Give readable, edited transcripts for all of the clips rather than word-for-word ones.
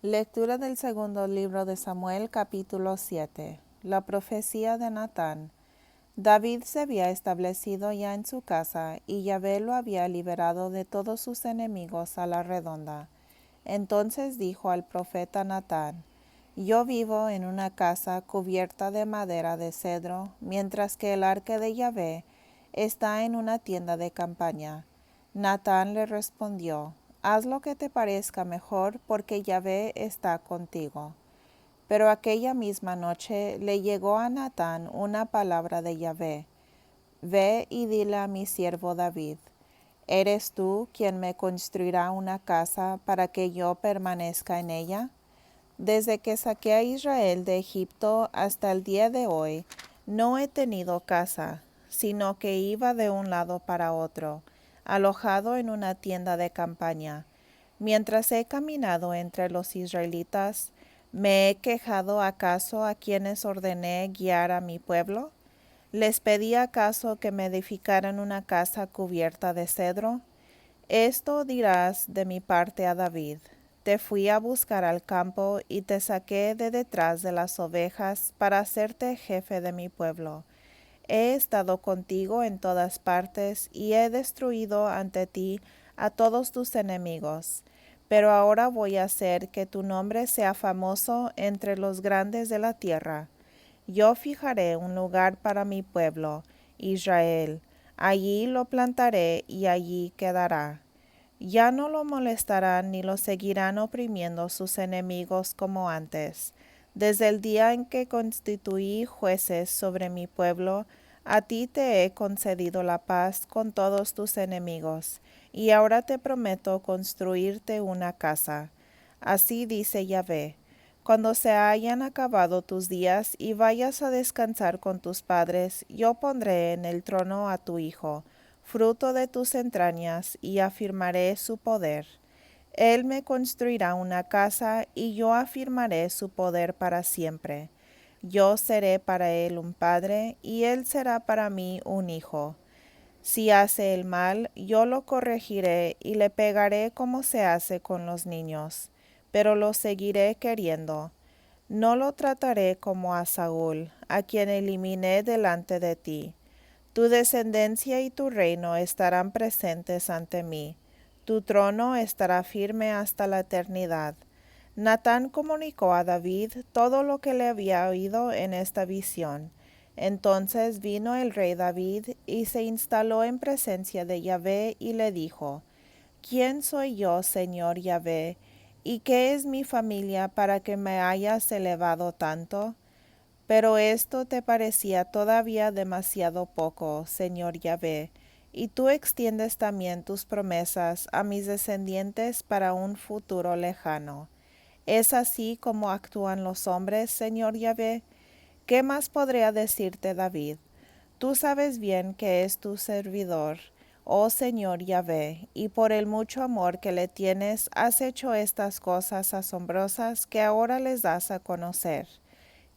Lectura del segundo libro de Samuel, capítulo 7. La profecía de Natán. David se había establecido ya en su casa, y Yahvé lo había liberado de todos sus enemigos a la redonda. Entonces dijo al profeta Natán: Yo vivo en una casa cubierta de madera de cedro, mientras que el arca de Yahvé está en una tienda de campaña. Natán le respondió: Haz lo que te parezca mejor, porque Yahvé está contigo. Pero aquella misma noche le llegó a Natán una palabra de Yahvé: Ve y dile a mi siervo David: ¿Eres tú quien me construirá una casa para que yo permanezca en ella? Desde que saqué a Israel de Egipto hasta el día de hoy, no he tenido casa, sino que iba de un lado para otro, alojado en una tienda de campaña. Mientras he caminado entre los israelitas, ¿me he quejado acaso a quienes ordené guiar a mi pueblo? ¿Les pedí acaso que me edificaran una casa cubierta de cedro? Esto dirás de mi parte a David: Te fui a buscar al campo y te saqué de detrás de las ovejas para hacerte jefe de mi pueblo. He estado contigo en todas partes y he destruido ante ti a todos tus enemigos. Pero ahora voy a hacer que tu nombre sea famoso entre los grandes de la tierra. Yo fijaré un lugar para mi pueblo, Israel. Allí lo plantaré y allí quedará. Ya no lo molestarán ni lo seguirán oprimiendo sus enemigos como antes. Desde el día en que constituí jueces sobre mi pueblo, a ti te he concedido la paz con todos tus enemigos, y ahora te prometo construirte una casa. Así dice Yahvé: Cuando se hayan acabado tus días y vayas a descansar con tus padres, yo pondré en el trono a tu hijo, fruto de tus entrañas, y afirmaré su poder. Él me construirá una casa, y yo afirmaré su poder para siempre. Yo seré para él un padre, y él será para mí un hijo. Si hace el mal, yo lo corregiré y le pegaré como se hace con los niños, pero lo seguiré queriendo. No lo trataré como a Saúl, a quien eliminé delante de ti. Tu descendencia y tu reino estarán presentes ante mí. Tu trono estará firme hasta la eternidad. Natán comunicó a David todo lo que le había oído en esta visión. Entonces vino el rey David y se instaló en presencia de Yahvé y le dijo: ¿Quién soy yo, Señor Yahvé? ¿Y qué es mi familia para que me hayas elevado tanto? Pero esto te parecía todavía demasiado poco, Señor Yahvé, y tú extiendes también tus promesas a mis descendientes para un futuro lejano. ¿Es así como actúan los hombres, Señor Yahvé? ¿Qué más podría decirte David? Tú sabes bien que es tu servidor, oh Señor Yahvé, y por el mucho amor que le tienes has hecho estas cosas asombrosas que ahora les das a conocer.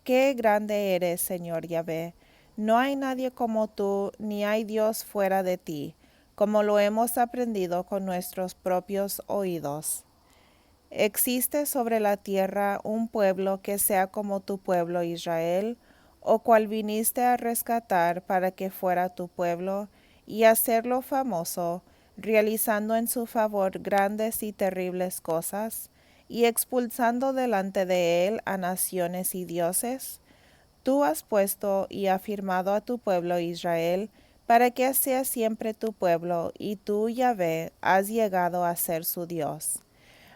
Qué grande eres, Señor Yahvé. No hay nadie como tú, ni hay Dios fuera de ti, como lo hemos aprendido con nuestros propios oídos. ¿Existe sobre la tierra un pueblo que sea como tu pueblo Israel, o cual viniste a rescatar para que fuera tu pueblo, y hacerlo famoso, realizando en su favor grandes y terribles cosas, y expulsando delante de él a naciones y dioses? Tú has puesto y afirmado a tu pueblo Israel, para que sea siempre tu pueblo, y tú, Yahvé, has llegado a ser su Dios.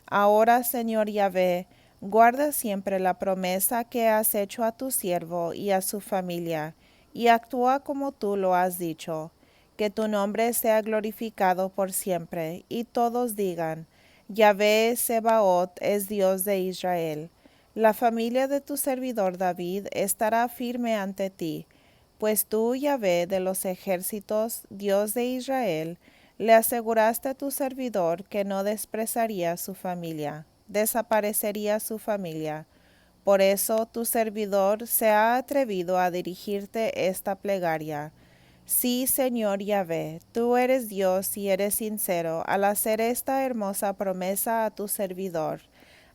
Ahora, Señor Yahvé, guarda siempre la promesa que has hecho a tu siervo y a su familia, y actúa como tú lo has dicho. Que tu nombre sea glorificado por siempre, y todos digan: Yahvé Sebaot es Dios de Israel. La familia de tu servidor David estará firme ante ti, pues tú, Yahvé de los ejércitos, Dios de Israel, le aseguraste a tu servidor que no desprezaría su familia, desaparecería su familia. Por eso tu servidor se ha atrevido a dirigirte esta plegaria. Sí, Señor Yahvé, tú eres Dios y eres sincero al hacer esta hermosa promesa a tu servidor.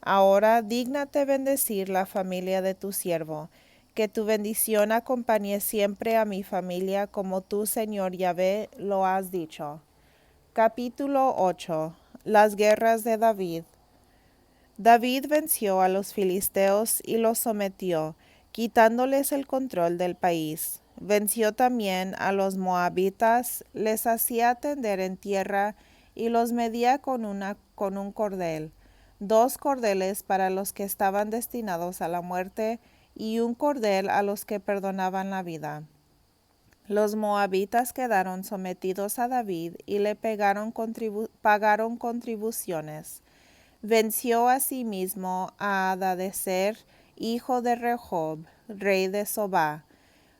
Ahora dígnate bendecir la familia de tu siervo, que tu bendición acompañe siempre a mi familia como tú, Señor Yahvé, lo has dicho. Capítulo 8. Las guerras de David. David venció a los filisteos y los sometió, quitándoles el control del país. Venció también a los moabitas, les hacía tender en tierra y los medía con un cordel, 2 cordeles para los que estaban destinados a la muerte y un cordel a los que perdonaban la vida. Los moabitas quedaron sometidos a David y le pagaron contribuciones. Venció asimismo a Hadadezer, hijo de Rehob, rey de Sobá,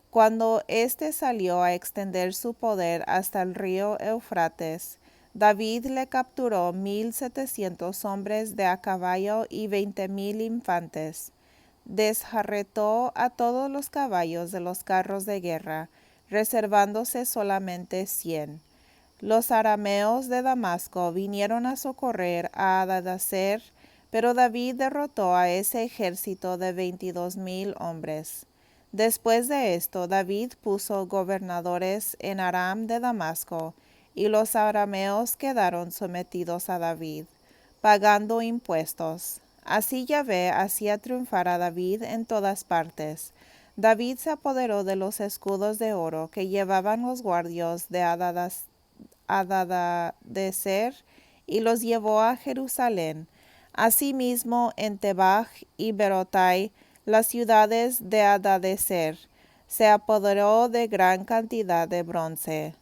cuando éste salió a extender su poder hasta el río Eufrates. David le capturó 1,700 hombres de a caballo y 20,000 infantes. Desjarretó a todos los caballos de los carros de guerra, reservándose solamente 100. Los arameos de Damasco vinieron a socorrer a Hadadezer, pero David derrotó a ese ejército de 22,000 hombres. Después de esto, David puso gobernadores en Aram de Damasco, y los arameos quedaron sometidos a David, pagando impuestos. Así Yahvé hacía triunfar a David en todas partes. David se apoderó de los escudos de oro que llevaban los guardias de Hadadezer y los llevó a Jerusalén. Asimismo, en Tebaj y Berotai, las ciudades de Hadadezer, se apoderó de gran cantidad de bronce.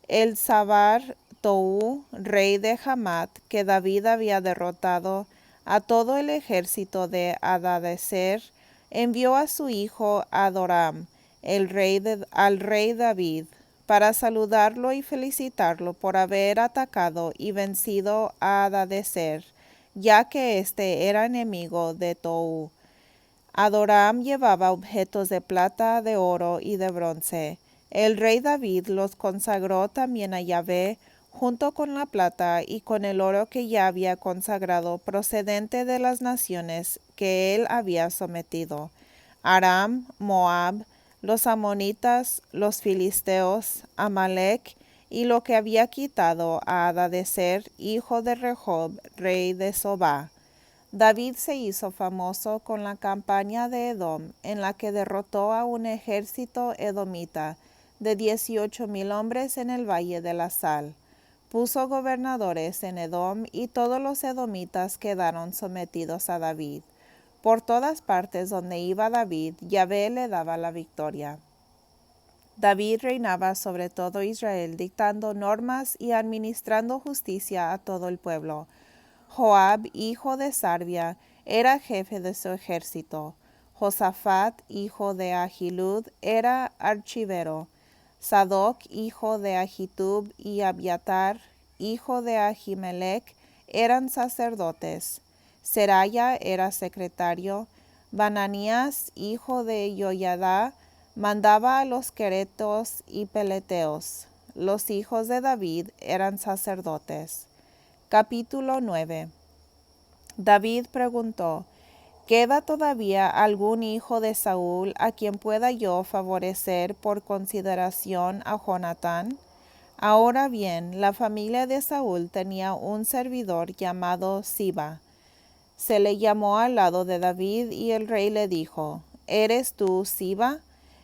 El Sabar Tou, rey de Hamat, que David había derrotado a todo el ejército de Hadadezer, envió a su hijo Adoram, al rey David, para saludarlo y felicitarlo por haber atacado y vencido a Hadadezer, ya que éste era enemigo de Tou. Adoram llevaba objetos de plata, de oro y de bronce. El rey David los consagró también a Yahvé, junto con la plata y con el oro que ya había consagrado procedente de las naciones que él había sometido: Aram, Moab, los amonitas, los filisteos, Amalec, y lo que había quitado a Hadadezer, hijo de Rehob, rey de Sobá. David se hizo famoso con la campaña de Edom, en la que derrotó a un ejército edomita de 18,000 hombres en el Valle de la Sal. Puso gobernadores en Edom y todos los edomitas quedaron sometidos a David. Por todas partes donde iba David, Yahvé le daba la victoria. David reinaba sobre todo Israel, dictando normas y administrando justicia a todo el pueblo. Joab, hijo de Sarvia, era jefe de su ejército. Josafat, hijo de Ahilud, era archivero. Sadoc, hijo de Ahitub, y Abiatar, hijo de Ahimelech, eran sacerdotes. Seraya era secretario. Bananías, hijo de Joiada, mandaba a los queretos y peleteos. Los hijos de David eran sacerdotes. Capítulo 9. David preguntó: ¿Queda todavía algún hijo de Saúl a quien pueda yo favorecer por consideración a Jonatán? Ahora bien, la familia de Saúl tenía un servidor llamado Siba. Se le llamó al lado de David y el rey le dijo: ¿Eres tú Siba?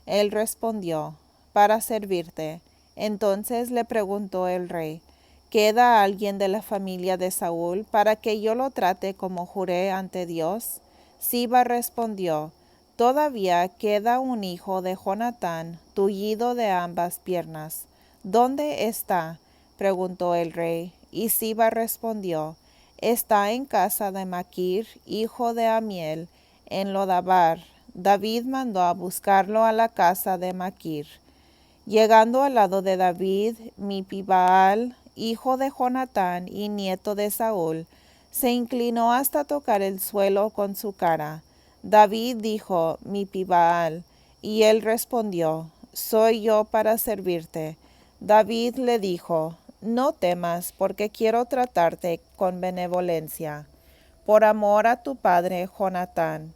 Él respondió: para servirte. Entonces le preguntó el rey: ¿Queda alguien de la familia de Saúl para que yo lo trate como juré ante Dios? Siba respondió: Todavía queda un hijo de Jonatán, tullido de ambas piernas. ¿Dónde está?, preguntó el rey. Y Siba respondió: Está en casa de Maquir, hijo de Amiel, en Lodabar. David mandó a buscarlo a la casa de Maquir. Llegando al lado de David, Mipibaal, hijo de Jonatán y nieto de Saúl, se inclinó hasta tocar el suelo con su cara. David dijo: Mipibaal, y él respondió: soy yo para servirte. David le dijo: no temas, porque quiero tratarte con benevolencia. por amor a tu padre Jonatán.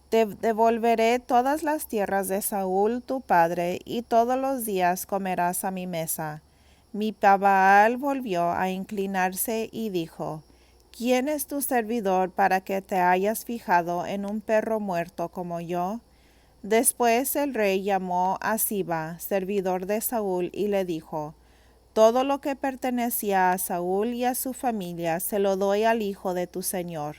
Te devolveré todas las tierras de Saúl tu padre, y todos los días comerás a mi mesa. Micabaal volvió a inclinarse y dijo: ¿Quién es tu servidor para que te hayas fijado en un perro muerto como yo? Después el rey llamó a Siba, servidor de Saúl, y le dijo: Todo lo que pertenecía a Saúl y a su familia se lo doy al hijo de tu señor.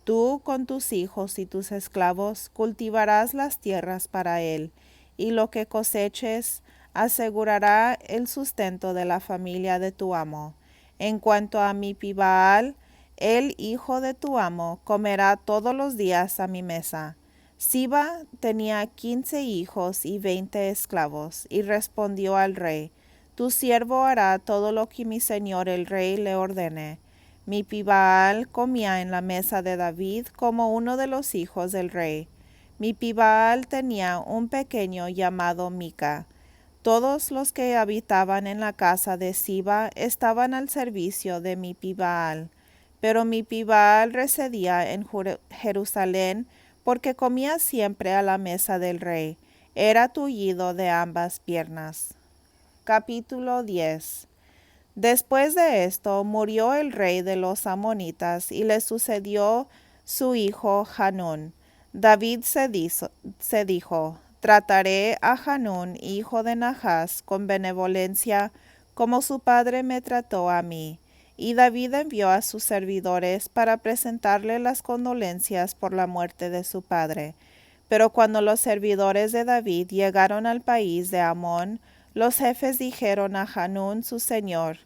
Tú con tus hijos y tus esclavos cultivarás las tierras para él, y lo que coseches asegurará el sustento de la familia de tu amo. En cuanto a mi Pibaal, el hijo de tu amo comerá todos los días a mi mesa. Siba tenía 15 hijos y 20 esclavos, y respondió al rey: Tu siervo hará todo lo que mi señor el rey le ordene. Mi Pibaal comía en la mesa de David como uno de los hijos del rey. Mi Pibaal tenía un pequeño llamado Mica. Todos los que habitaban en la casa de Siba estaban al servicio de mi Pibaal, pero mi Pibaal residía en Jerusalén porque comía siempre a la mesa del rey. Era tullido de ambas piernas. Capítulo 10. Después de esto murió el rey de los amonitas y le sucedió su hijo Hanún. David se dijo: Trataré a Hanún, hijo de Nahas, con benevolencia, como su padre me trató a mí. Y David envió a sus servidores para presentarle las condolencias por la muerte de su padre. Pero cuando los servidores de David llegaron al país de Amón, los jefes dijeron a Hanún su señor: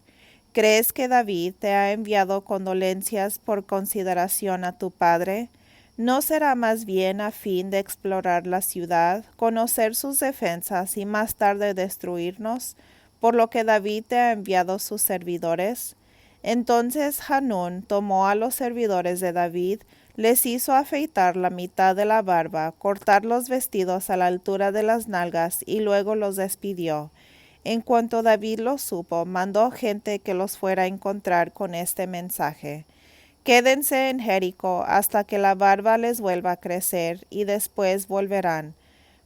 ¿Crees que David te ha enviado condolencias por consideración a tu padre? ¿No será más bien a fin de explorar la ciudad, conocer sus defensas y más tarde destruirnos, por lo que David te ha enviado sus servidores? Entonces Hanún tomó a los servidores de David, les hizo afeitar la mitad de la barba, cortar los vestidos a la altura de las nalgas y luego los despidió. En cuanto David lo supo, mandó gente que los fuera a encontrar con este mensaje: Quédense en Jericó hasta que la barba les vuelva a crecer, y después volverán,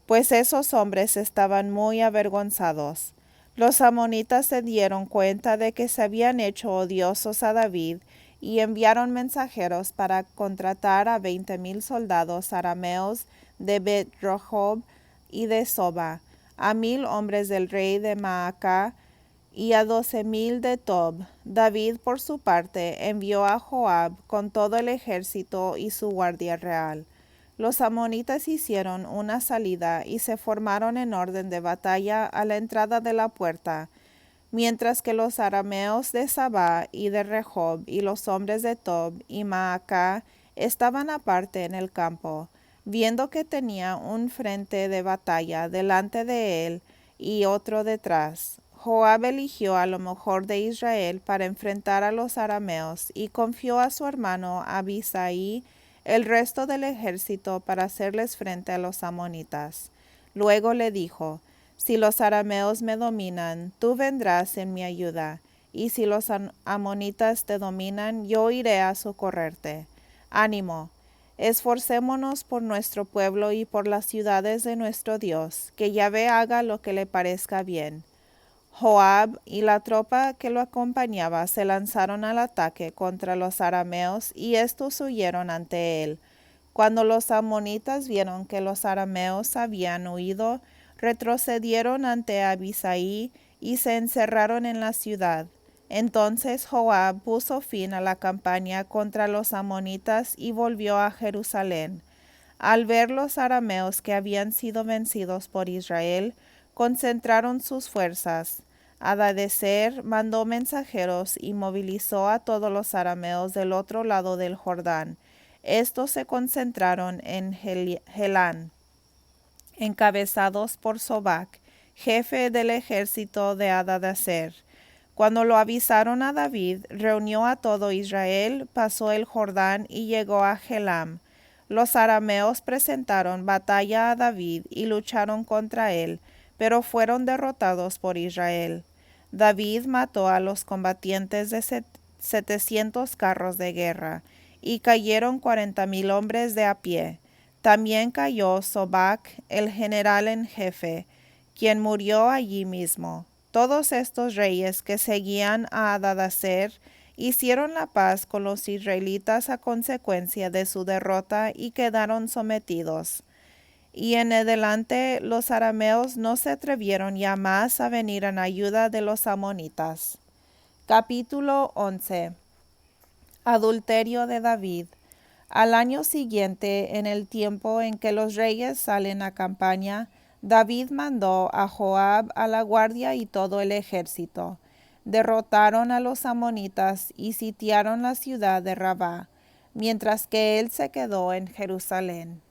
pues esos hombres estaban muy avergonzados. Los amonitas se dieron cuenta de que se habían hecho odiosos a David, y enviaron mensajeros para contratar a 20,000 soldados arameos de Bet-Rehob y de Soba, a 1,000 hombres del rey de Maacá y a 12,000 de Tob. David, por su parte, envió a Joab con todo el ejército y su guardia real. Los amonitas hicieron una salida y se formaron en orden de batalla a la entrada de la puerta, mientras que los arameos de Sabá y de Rehob y los hombres de Tob y Maacá estaban aparte en el campo. Viendo que tenía un frente de batalla delante de él y otro detrás, Joab eligió a lo mejor de Israel para enfrentar a los arameos y confió a su hermano Abisai el resto del ejército para hacerles frente a los amonitas. Luego le dijo: Si los arameos me dominan, tú vendrás en mi ayuda, y si los amonitas te dominan, yo iré a socorrerte. Ánimo, esforcémonos por nuestro pueblo y por las ciudades de nuestro Dios, que Yahvé haga lo que le parezca bien. Joab y la tropa que lo acompañaba se lanzaron al ataque contra los arameos, y éstos huyeron ante él. Cuando los amonitas vieron que los arameos habían huido, retrocedieron ante Abisai y se encerraron en la ciudad. Entonces Joab puso fin a la campaña contra los amonitas y volvió a Jerusalén. Al ver los arameos que habían sido vencidos por Israel, concentraron sus fuerzas. Hadadezer mandó mensajeros y movilizó a todos los arameos del otro lado del Jordán. Estos se concentraron en Helán, encabezados por Sobac, jefe del ejército de Hadadezer. Cuando lo avisaron a David, reunió a todo Israel, pasó el Jordán y llegó a Helam. Los arameos presentaron batalla a David y lucharon contra él, pero fueron derrotados por Israel. David mató a los combatientes de 700 carros de guerra, y cayeron 40,000 hombres de a pie. También cayó Sobac, el general en jefe, quien murió allí mismo. Todos estos reyes que seguían a Hadadezer hicieron la paz con los israelitas a consecuencia de su derrota y quedaron sometidos. Y en adelante los arameos no se atrevieron ya más a venir en ayuda de los amonitas. Capítulo 11. Adulterio de David. Al año siguiente, en el tiempo en que los reyes salen a campaña, David mandó a Joab a la guardia y todo el ejército. Derrotaron a los amonitas y sitiaron la ciudad de Rabá, mientras que él se quedó en Jerusalén.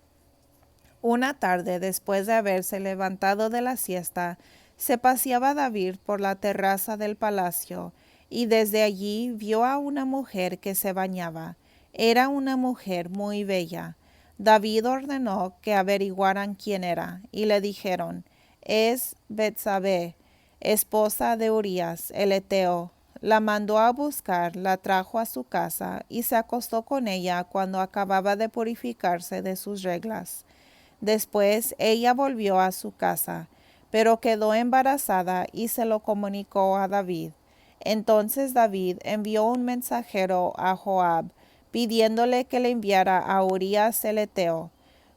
Una tarde, después de haberse levantado de la siesta, se paseaba David por la terraza del palacio, y desde allí vio a una mujer que se bañaba. Era una mujer muy bella. David ordenó que averiguaran quién era, y le dijeron: es Betsabé, esposa de Urías, el heteo. La mandó a buscar, la trajo a su casa, y se acostó con ella cuando acababa de purificarse de sus reglas. Después ella volvió a su casa, pero quedó embarazada y se lo comunicó a David. Entonces David envió un mensajero a Joab, pidiéndole que le enviara a Urías el heteo.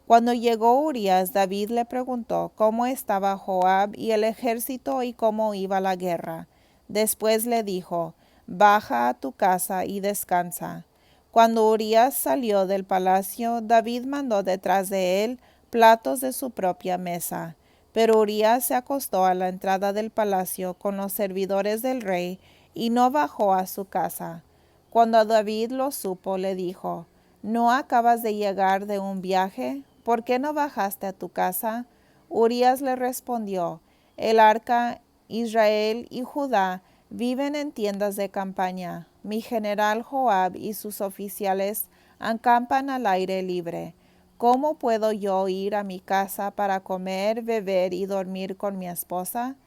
Cuando llegó Urías, David le preguntó cómo estaba Joab y el ejército y cómo iba la guerra. Después le dijo: baja a tu casa y descansa. Cuando Urías salió del palacio, David mandó detrás de él platos de su propia mesa. Pero Urías se acostó a la entrada del palacio con los servidores del rey y no bajó a su casa. Cuando David lo supo, le dijo: ¿no acabas de llegar de un viaje? ¿Por qué no bajaste a tu casa? Urías le respondió: el arca, Israel y Judá viven en tiendas de campaña. Mi general Joab y sus oficiales acampan al aire libre. ¿Cómo puedo yo ir a mi casa para comer, beber y dormir con mi esposa?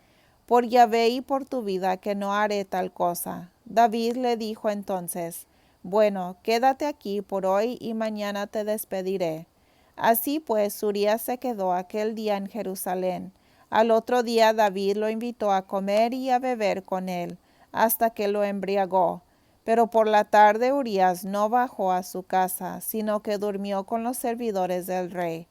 Por Yahvé y por tu vida que no haré tal cosa. David le dijo entonces: bueno, quédate aquí por hoy y mañana te despediré. Así pues, Urías se quedó aquel día en Jerusalén. Al otro día David lo invitó a comer y a beber con él, hasta que lo embriagó. Pero por la tarde Urías no bajó a su casa, sino que durmió con los servidores del rey.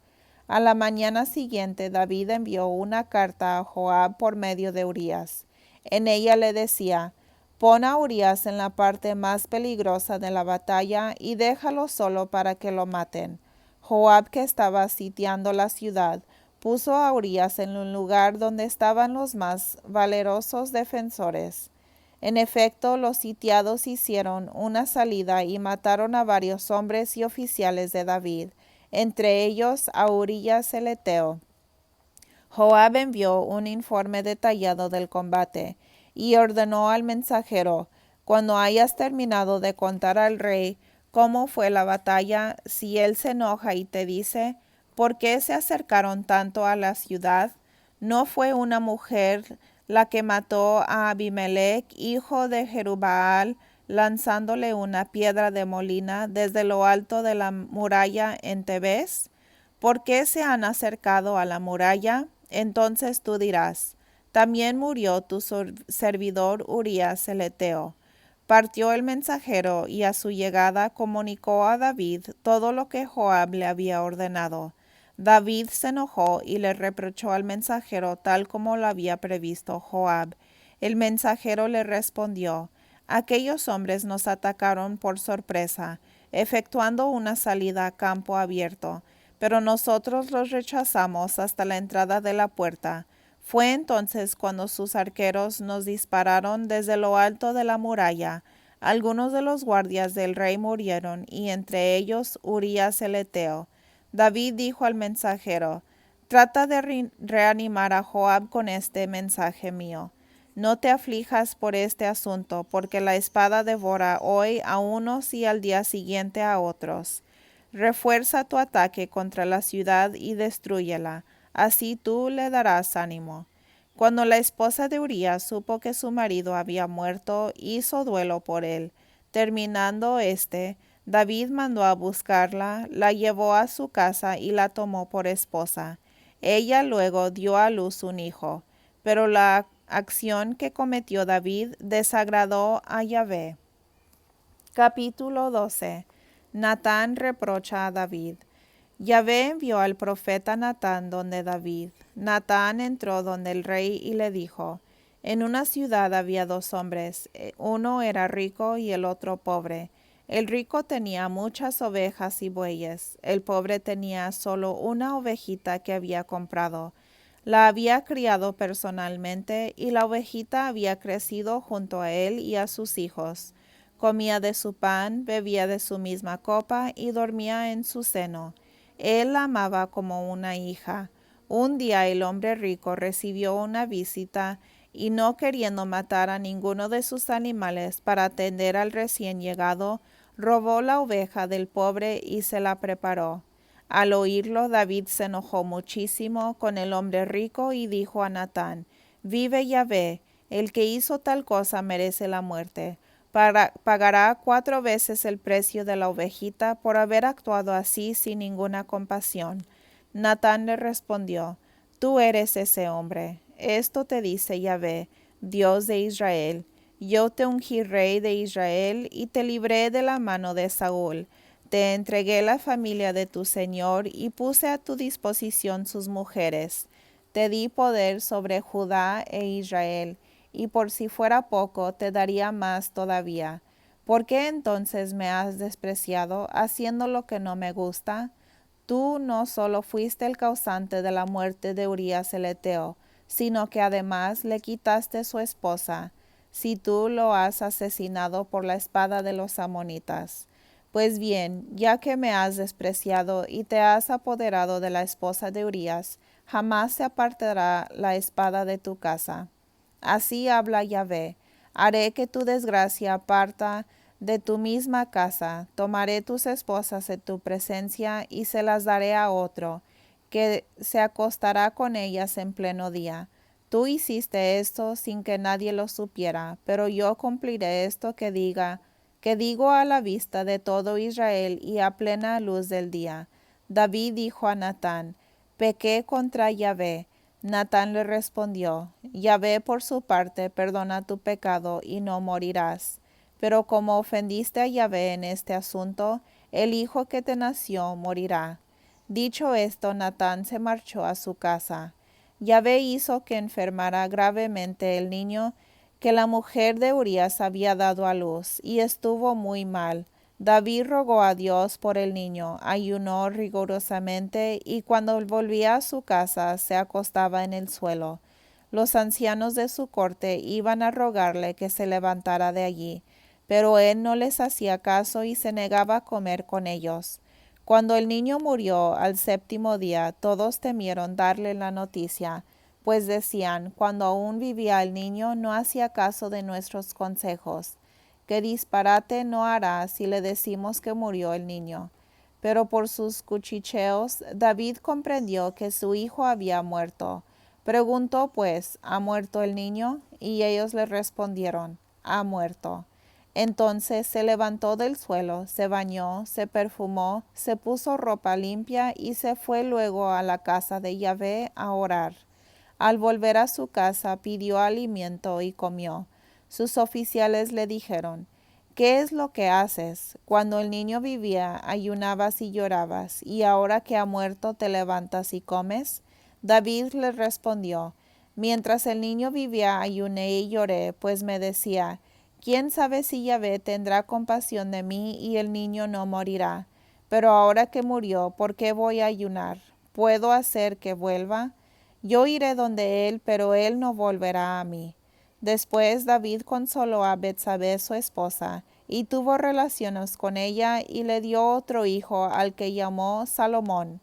A la mañana siguiente David envió una carta a Joab por medio de Urías. En ella le decía: pon a Urías en la parte más peligrosa de la batalla y déjalo solo para que lo maten. Joab, que estaba sitiando la ciudad, puso a Urías en un lugar donde estaban los más valerosos defensores. En efecto, los sitiados hicieron una salida y mataron a varios hombres y oficiales de David, entre ellos a Urías el heteo. Joab envió un informe detallado del combate y ordenó al mensajero: cuando hayas terminado de contar al rey cómo fue la batalla, si él se enoja y te dice: ¿por qué se acercaron tanto a la ciudad? ¿No fue una mujer la que mató a Abimelech, hijo de Jerubbaal, lanzándole una piedra de molina desde lo alto de la muralla en Tebes? ¿Por qué se han acercado a la muralla? Entonces tú dirás: también murió tu servidor Urías el heteo. Partió el mensajero y a su llegada comunicó a David todo lo que Joab le había ordenado. David se enojó y le reprochó al mensajero tal como lo había previsto Joab. El mensajero le respondió: aquellos hombres nos atacaron por sorpresa, efectuando una salida a campo abierto, pero nosotros los rechazamos hasta la entrada de la puerta. Fue entonces cuando sus arqueros nos dispararon desde lo alto de la muralla. Algunos de los guardias del rey murieron, y entre ellos Urías el heteo. David dijo al mensajero: trata de reanimar a Joab con este mensaje mío. No te aflijas por este asunto, porque la espada devora hoy a unos y al día siguiente a otros. Refuerza tu ataque contra la ciudad y destrúyela, así tú le darás ánimo. Cuando la esposa de Urías supo que su marido había muerto, hizo duelo por él. Terminando David mandó a buscarla, la llevó a su casa y la tomó por esposa. Ella luego dio a luz un hijo, pero la acción que cometió David desagradó a Yahvé. Capítulo 12. Natán reprocha a David. Yahvé envió al profeta Natán donde David. Natán entró donde el rey y le dijo: En una ciudad había dos hombres, uno era rico y el otro pobre. El rico tenía muchas ovejas y bueyes, el pobre tenía solo una ovejita que había comprado. La había criado personalmente y la ovejita había crecido junto a él y a sus hijos. Comía de su pan, bebía de su misma copa y dormía en su seno. Él la amaba como una hija. Un día el hombre rico recibió una visita y no queriendo matar a ninguno de sus animales para atender al recién llegado, robó la oveja del pobre y se la preparó. Al oírlo, David se enojó muchísimo con el hombre rico y dijo a Natán: Vive Yahvé, el que hizo tal cosa merece la muerte. Pagará 4 veces el precio de la ovejita por haber actuado así sin ninguna compasión. Natán le respondió: Tú eres ese hombre. Esto te dice Yahvé, Dios de Israel: Yo te ungí rey de Israel y te libré de la mano de Saúl. Te entregué la familia de tu señor y puse a tu disposición sus mujeres. Te di poder sobre Judá e Israel, y por si fuera poco, te daría más todavía. ¿Por qué entonces me has despreciado, haciendo lo que no me gusta? Tú no solo fuiste el causante de la muerte de Urías el Heteo, sino que además le quitaste su esposa, si tú lo has asesinado por la espada de los amonitas. Pues bien, ya que me has despreciado y te has apoderado de la esposa de Urías, jamás se apartará la espada de tu casa. Así habla Yahvé: haré que tu desgracia parta de tu misma casa, tomaré tus esposas en tu presencia y se las daré a otro, que se acostará con ellas en pleno día. Tú hiciste esto sin que nadie lo supiera, pero yo cumpliré esto que digo a la vista de todo Israel y a plena luz del día. David dijo a Natán: Pequé contra Yahvé. Natán le respondió: Yahvé por su parte perdona tu pecado y no morirás. Pero como ofendiste a Yahvé en este asunto, el hijo que te nació morirá. Dicho esto, Natán se marchó a su casa. Yahvé hizo que enfermara gravemente el niño que la mujer de Urías había dado a luz, y estuvo muy mal. David rogó a Dios por el niño, ayunó rigurosamente, y cuando volvía a su casa se acostaba en el suelo. Los ancianos de su corte iban a rogarle que se levantara de allí, pero él no les hacía caso y se negaba a comer con ellos. Cuando el niño murió al 7º día, todos temieron darle la noticia, pues decían: cuando aún vivía el niño no hacía caso de nuestros consejos. ¿Qué disparate no hará si le decimos que murió el niño? Pero por sus cuchicheos David comprendió que su hijo había muerto. Preguntó pues: ¿ha muerto el niño? Y ellos le respondieron: ha muerto. Entonces se levantó del suelo, se bañó, se perfumó, se puso ropa limpia y se fue luego a la casa de Yahvé a orar. Al volver a su casa pidió alimento y comió. Sus oficiales le dijeron: ¿qué es lo que haces? Cuando el niño vivía, ayunabas y llorabas, y ahora que ha muerto te levantas y comes. David le respondió: mientras el niño vivía, ayuné y lloré, pues me decía: ¿quién sabe si Yahvé tendrá compasión de mí y el niño no morirá? Pero ahora que murió, ¿por qué voy a ayunar? ¿Puedo hacer que vuelva? Yo iré donde él, pero él no volverá a mí. Después David consoló a Betsabé su esposa, y tuvo relaciones con ella, y le dio otro hijo al que llamó Salomón.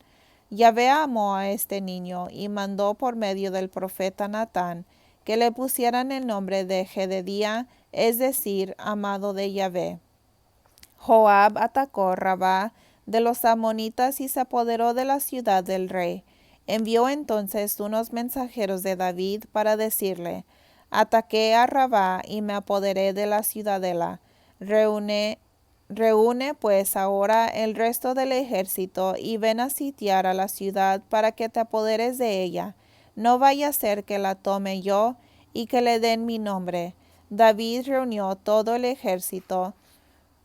Yahvé amó a este niño, y mandó por medio del profeta Natán que le pusieran el nombre de Jededía, es decir, amado de Yahvé. Joab atacó Rabá de los amonitas y se apoderó de la ciudad del rey. Envió entonces unos mensajeros de David para decirle: ataqué a Rabá y me apoderé de la ciudadela. Reúne Reúne pues ahora el resto del ejército y ven a sitiar a la ciudad para que te apoderes de ella. No vaya a ser que la tome yo y que le den mi nombre. David reunió todo el ejército,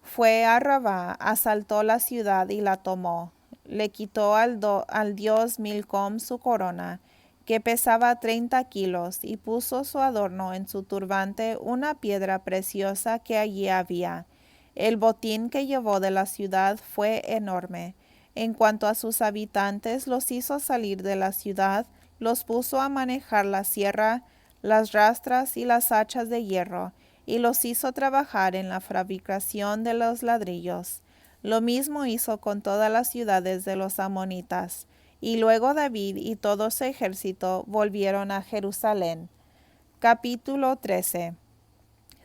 fue a Rabá, asaltó la ciudad y la tomó. Le quitó al dios Milcom su corona, que pesaba 30 kilos, y puso su adorno en su turbante, una piedra preciosa que allí había. El botín que llevó de la ciudad fue enorme. En cuanto a sus habitantes, los hizo salir de la ciudad, los puso a manejar la sierra, las rastras y las hachas de hierro, y los hizo trabajar en la fabricación de los ladrillos. Lo mismo hizo con todas las ciudades de los amonitas. Y luego David y todo su ejército volvieron a Jerusalén. Capítulo 13.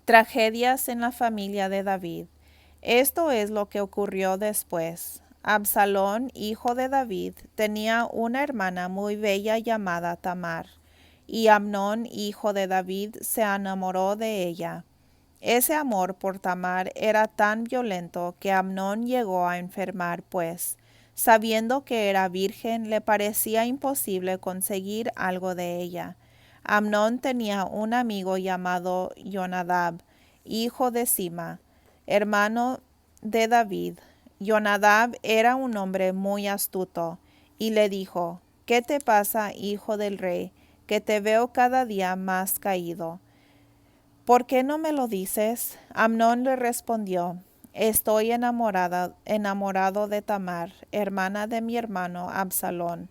Tragedias en la familia de David. Esto es lo que ocurrió después. Absalón, hijo de David, tenía una hermana muy bella llamada Tamar, y Amnón, hijo de David, se enamoró de ella. Ese amor por Tamar era tan violento que Amnón llegó a enfermar, pues, sabiendo que era virgen, le parecía imposible conseguir algo de ella. Amnón tenía un amigo llamado Jonadab, hijo de Sima, hermano de David. Jonadab era un hombre muy astuto, y le dijo: ¿Qué te pasa, hijo del rey, que te veo cada día más caído? ¿Por qué no me lo dices? Amnón le respondió: Estoy enamorado de Tamar, hermana de mi hermano Absalón.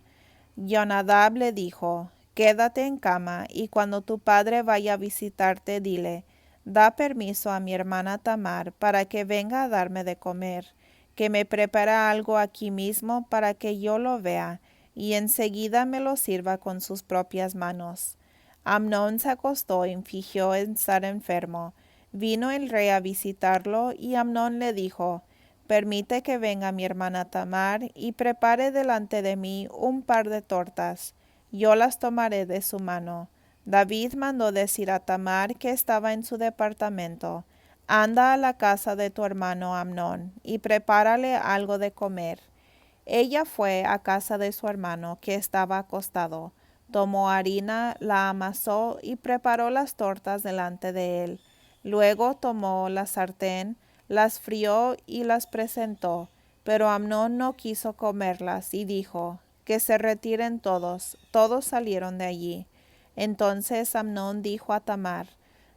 Jonadab le dijo: Quédate en cama, y cuando tu padre vaya a visitarte, dile: Da permiso a mi hermana Tamar para que venga a darme de comer, que me prepara algo aquí mismo para que yo lo vea, y enseguida me lo sirva con sus propias manos. Amnón se acostó y fingió estar enfermo. Vino el rey a visitarlo, y Amnón le dijo: Permite que venga mi hermana Tamar y prepare delante de mí un par de tortas. Yo las tomaré de su mano. David mandó decir a Tamar, que estaba en su departamento: Anda a la casa de tu hermano Amnón y prepárale algo de comer. Ella fue a casa de su hermano, que estaba acostado. Tomó harina, la amasó y preparó las tortas delante de él. Luego tomó la sartén, las frió y las presentó. Pero Amnón no quiso comerlas y dijo: Que se retiren todos. Todos salieron de allí. Entonces Amnón dijo a Tamar: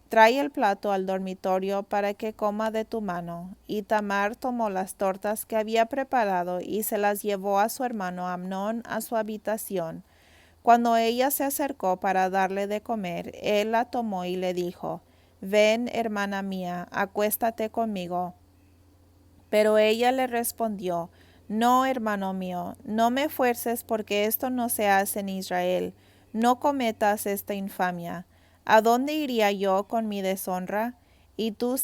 Trae el plato al dormitorio para que coma de tu mano. Y Tamar tomó las tortas que había preparado y se las llevó a su hermano Amnón a su habitación. Cuando ella se acercó para darle de comer, él la tomó y le dijo: Ven, hermana mía, acuéstate conmigo. Pero ella le respondió: No, hermano mío, no me fuerces, porque esto no se hace en Israel. No cometas esta infamia. ¿A dónde iría yo con mi deshonra? Y tú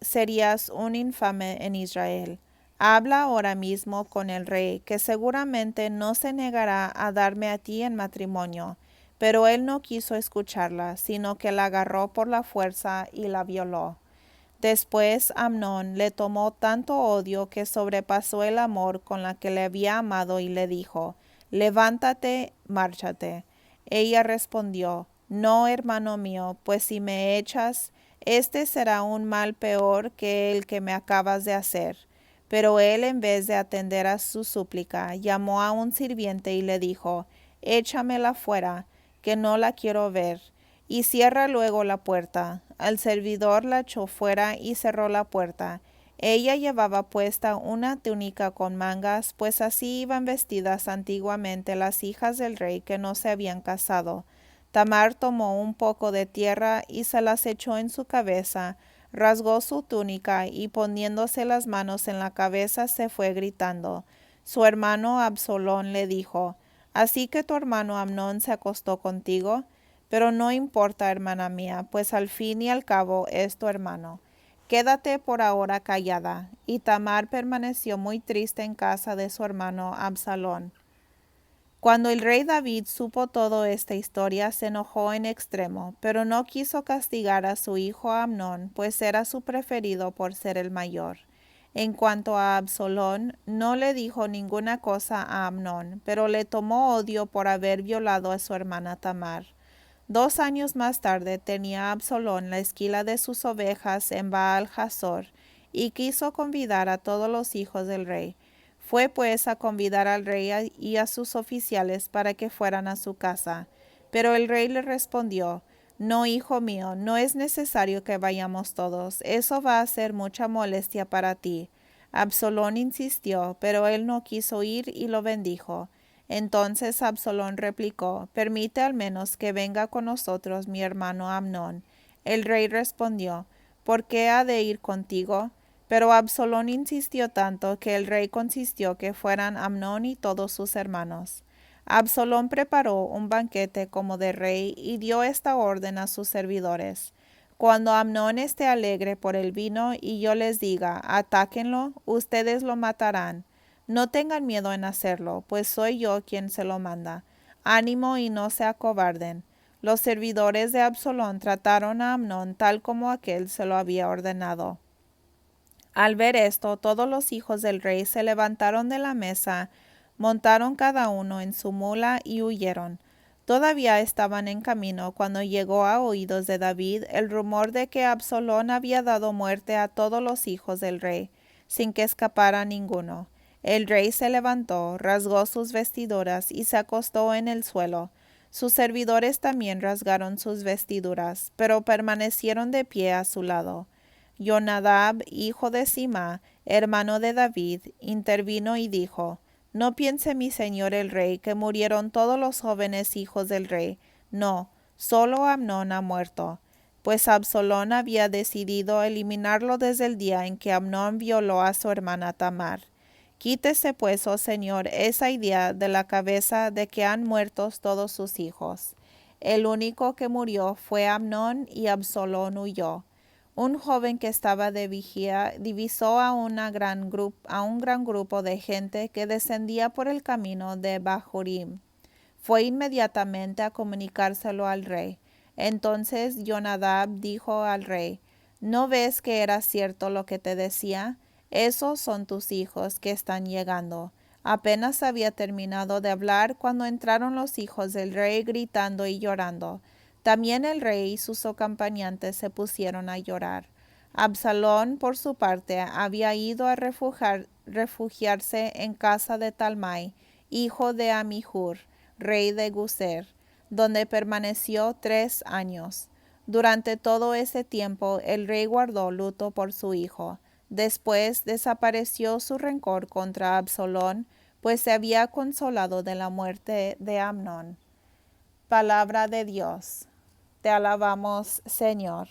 serías un infame en Israel. Habla ahora mismo con el rey, que seguramente no se negará a darme a ti en matrimonio. Pero él no quiso escucharla, sino que la agarró por la fuerza y la violó. Después Amnón le tomó tanto odio que sobrepasó el amor con la que le había amado, y le dijo: Levántate, márchate. Ella respondió: No, hermano mío, pues si me echas, este será un mal peor que el que me acabas de hacer. Pero él, en vez de atender a su súplica, llamó a un sirviente y le dijo: Échamela fuera, que no la quiero ver, y cierra luego la puerta. Al servidor la echó fuera y cerró la puerta. Ella llevaba puesta una túnica con mangas, pues así iban vestidas antiguamente las hijas del rey que no se habían casado. Tamar tomó un poco de tierra y se las echó en su cabeza, rasgó su túnica y poniéndose las manos en la cabeza se fue gritando. Su hermano Absalón le dijo: ¿Así que tu hermano Amnón se acostó contigo? Pero no importa, hermana mía, pues al fin y al cabo es tu hermano. Quédate por ahora callada. Y Tamar permaneció muy triste en casa de su hermano Absalón. Cuando el rey David supo toda esta historia, se enojó en extremo, pero no quiso castigar a su hijo Amnón, pues era su preferido por ser el mayor. En cuanto a Absalón, no le dijo ninguna cosa a Amnón, pero le tomó odio por haber violado a su hermana Tamar. 2 años más tarde tenía Absalón la esquila de sus ovejas en Baal Hazor, y quiso convidar a todos los hijos del rey. Fue pues a convidar al rey y a sus oficiales para que fueran a su casa. Pero el rey le respondió: No, hijo mío, no es necesario que vayamos todos, eso va a ser mucha molestia para ti. Absalón insistió, pero él no quiso ir y lo bendijo. Entonces Absalón replicó: Permite al menos que venga con nosotros mi hermano Amnón. El rey respondió: ¿Por qué ha de ir contigo? Pero Absalón insistió tanto que el rey consintió que fueran Amnón y todos sus hermanos. Absalón preparó un banquete como de rey y dio esta orden a sus servidores: Cuando Amnón esté alegre por el vino y yo les diga: Atáquenlo, ustedes lo matarán. No tengan miedo en hacerlo, pues soy yo quien se lo manda. Ánimo y no se acobarden. Los servidores de Absalón trataron a Amnón tal como aquél se lo había ordenado. Al ver esto, todos los hijos del rey se levantaron de la mesa, montaron cada uno en su mula y huyeron. Todavía estaban en camino cuando llegó a oídos de David el rumor de que Absalón había dado muerte a todos los hijos del rey, sin que escapara ninguno. El rey se levantó, rasgó sus vestiduras y se acostó en el suelo. Sus servidores también rasgaron sus vestiduras, pero permanecieron de pie a su lado. Jonadab, hijo de Sima, hermano de David, intervino y dijo: No piense mi señor el rey que murieron todos los jóvenes hijos del rey. No, solo Amnón ha muerto. Pues Absalón había decidido eliminarlo desde el día en que Amnón violó a su hermana Tamar. Quítese pues, oh Señor, esa idea de la cabeza de que han muerto todos sus hijos. El único que murió fue Amnón, y Absalón huyó. Un joven que estaba de vigía divisó a un gran grupo de gente que descendía por el camino de Bahurim. Fue inmediatamente a comunicárselo al rey. Entonces Jonadab dijo al rey: ¿No ves que era cierto lo que te decía? Esos son tus hijos que están llegando. Apenas había terminado de hablar cuando entraron los hijos del rey gritando y llorando. También el rey y sus acompañantes se pusieron a llorar. Absalón, por su parte, había ido a refugiarse en casa de Talmai, hijo de Amihur, rey de Guser, donde permaneció 3 años. Durante todo ese tiempo el rey guardó luto por su hijo. Después desapareció su rencor contra Absalón, pues se había consolado de la muerte de Amnón. Palabra de Dios. Te alabamos, Señor.